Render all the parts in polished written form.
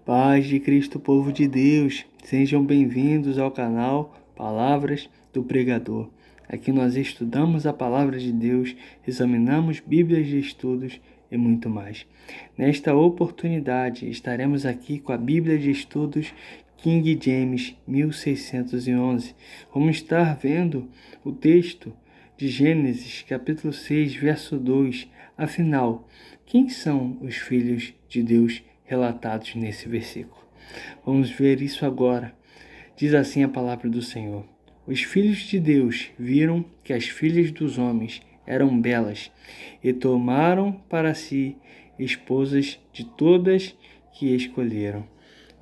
Paz de Cristo, povo de Deus, sejam bem-vindos ao canal Palavras do Pregador. Aqui nós estudamos a Palavra de Deus, examinamos Bíblias de estudos e muito mais. Nesta oportunidade, estaremos aqui com a Bíblia de Estudos King James 1611. Vamos estar vendo o texto de Gênesis, capítulo 6, verso 2. Afinal, quem são os filhos de Deus relatados nesse versículo? Vamos ver isso agora. Diz assim a palavra do Senhor: Os filhos de Deus viram que as filhas dos homens eram belas e tomaram para si esposas de todas que escolheram.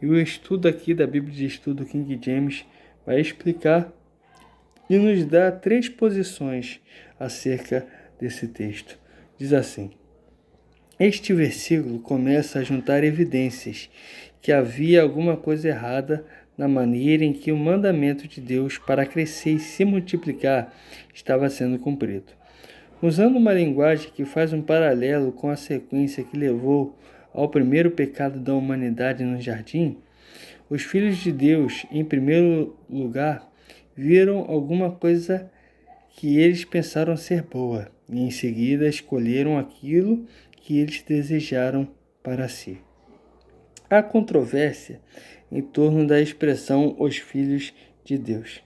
E o estudo aqui da Bíblia de Estudo King James vai explicar e nos dá 3 posições acerca desse texto. Diz assim: Este versículo começa a juntar evidências que havia alguma coisa errada na maneira em que o mandamento de Deus para crescer e se multiplicar estava sendo cumprido. Usando uma linguagem que faz um paralelo com a sequência que levou ao primeiro pecado da humanidade no jardim, os filhos de Deus, em primeiro lugar, viram alguma coisa que eles pensaram ser boa e em seguida escolheram aquilo que eles desejaram para si. Há controvérsia em torno da expressão os filhos de Deus.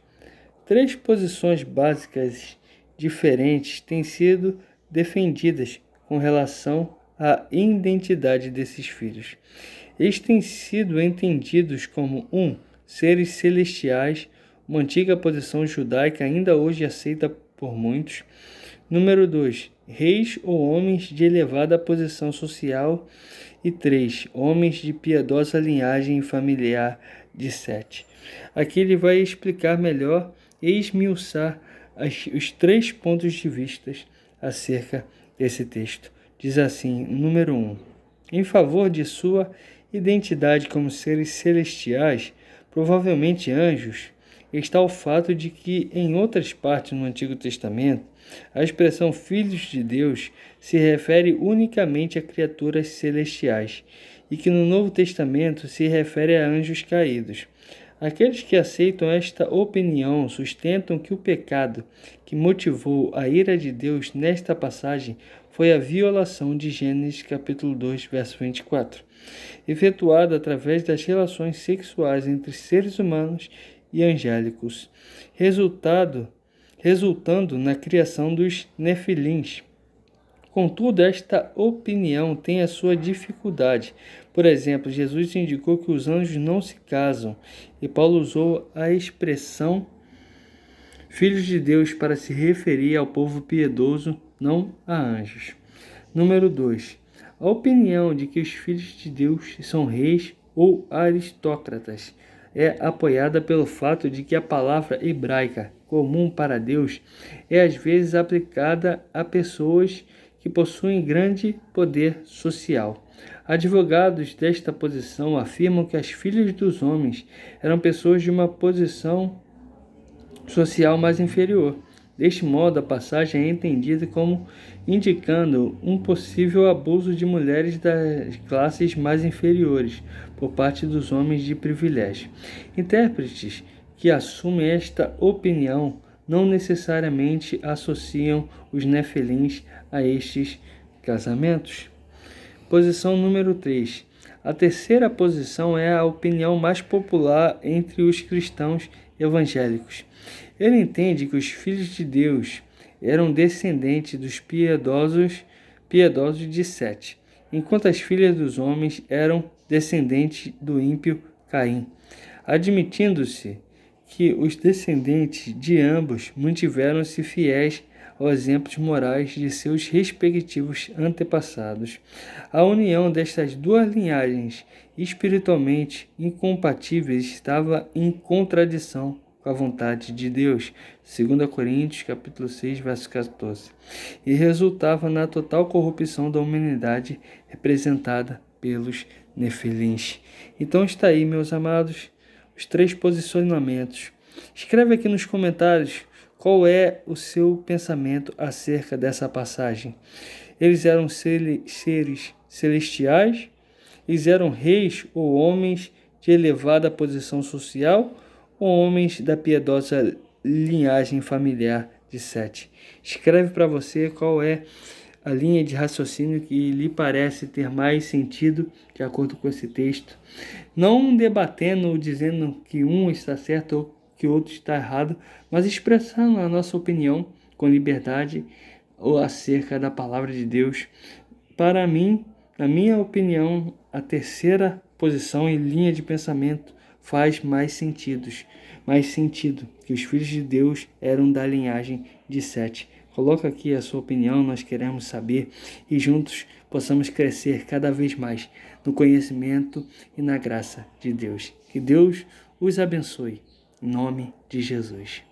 3 posições básicas diferentes têm sido defendidas com relação à identidade desses filhos. Eles têm sido entendidos como 1. Seres celestiais, uma antiga posição judaica ainda hoje aceita por muitos. Número 2. Reis ou homens de elevada posição social. E 3. Homens de piedosa linhagem familiar de Sete. Aqui ele vai explicar melhor e esmiuçar os 3 pontos de vista acerca desse texto. Diz assim, número 1. Em favor de sua identidade como seres celestiais, provavelmente anjos, está o fato de que, em outras partes no Antigo Testamento, a expressão filhos de Deus se refere unicamente a criaturas celestiais e que no Novo Testamento se refere a anjos caídos. Aqueles que aceitam esta opinião sustentam que o pecado que motivou a ira de Deus nesta passagem foi a violação de Gênesis capítulo 2, verso 24, efetuada através das relações sexuais entre seres humanos e angélicos, resultando na criação dos nefilins. Contudo, esta opinião tem a sua dificuldade. Por exemplo, Jesus indicou que os anjos não se casam, e Paulo usou a expressão filhos de Deus para se referir ao povo piedoso, não a anjos. Número 2. A opinião de que os filhos de Deus são reis ou aristócratas é apoiada pelo fato de que a palavra hebraica comum para Deus é às vezes aplicada a pessoas que possuem grande poder social. Advogados desta posição afirmam que as filhas dos homens eram pessoas de uma posição social mais inferior. Deste modo, a passagem é entendida como indicando um possível abuso de mulheres das classes mais inferiores por parte dos homens de privilégio. Intérpretes que assumem esta opinião não necessariamente associam os nefilins a estes casamentos. Posição número 3. A terceira posição é a opinião mais popular entre os cristãos evangélicos. Ele entende que os filhos de Deus eram descendentes dos piedosos de Sete, enquanto as filhas dos homens eram descendentes do ímpio Caim, admitindo-se que os descendentes de ambos mantiveram-se fiéis aos exemplos morais de seus respectivos antepassados. A união destas duas linhagens espiritualmente incompatíveis estava em contradição com a vontade de Deus, 2 Coríntios capítulo 6, verso 14, e resultava na total corrupção da humanidade representada pelos nefilins. Então está aí, meus amados, os 3 posicionamentos. Escreve aqui nos comentários qual é o seu pensamento acerca dessa passagem. Eles eram seres celestiais Eles eram reis ou homens de elevada posição social ou homens da piedosa linhagem familiar de Sete? Escreve para você qual é a linha de raciocínio que lhe parece ter mais sentido de acordo com esse texto. Não debatendo ou dizendo que um está certo ou que o outro está errado, mas expressando a nossa opinião com liberdade ou acerca da palavra de Deus. Para mim, na minha opinião, a terceira posição e linha de pensamento faz mais sentido, que os filhos de Deus eram da linhagem de Sete. Coloca aqui a sua opinião, nós queremos saber e juntos possamos crescer cada vez mais no conhecimento e na graça de Deus. Que Deus os abençoe. Em nome de Jesus.